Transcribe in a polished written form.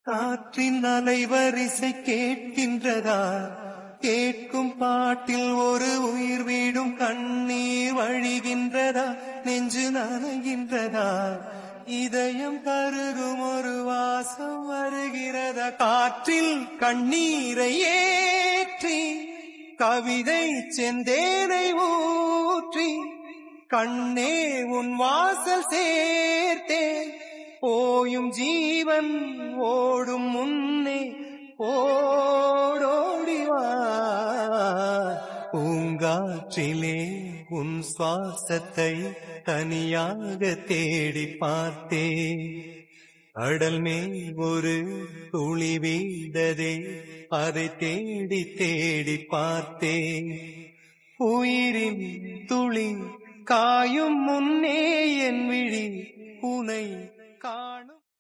காற்றின் அலைவரிசை கேட்கின்றதா? கேட்கும் பாட்டில் ஒரு உயிர் வீடும் கண்ணீர் வழிகின்றதா? நெஞ்சு நனைகின்றதா? இதயம் கருகும் ஒரு வாசம் வருகிறதா? காற்றில் கண்ணீரை ஏற்றி கவிதை செந்தேனை ஊற்றி கண்ணே உன் வாசல் சேர்த்தேன். போயும் ஜீவன் ஓடும் முன்னே ஓடோடிவா. பூங்காற்றிலே உன் சுவாசத்தை தனியாக தேடி பார்த்தேன். கடல் மேல் ஒரு துளி வீழ்ந்ததே, அதை தேடி தேடி பார்த்தேன். உயிரின் துளி காயும் முன்னே என் விழி உனை காணும்.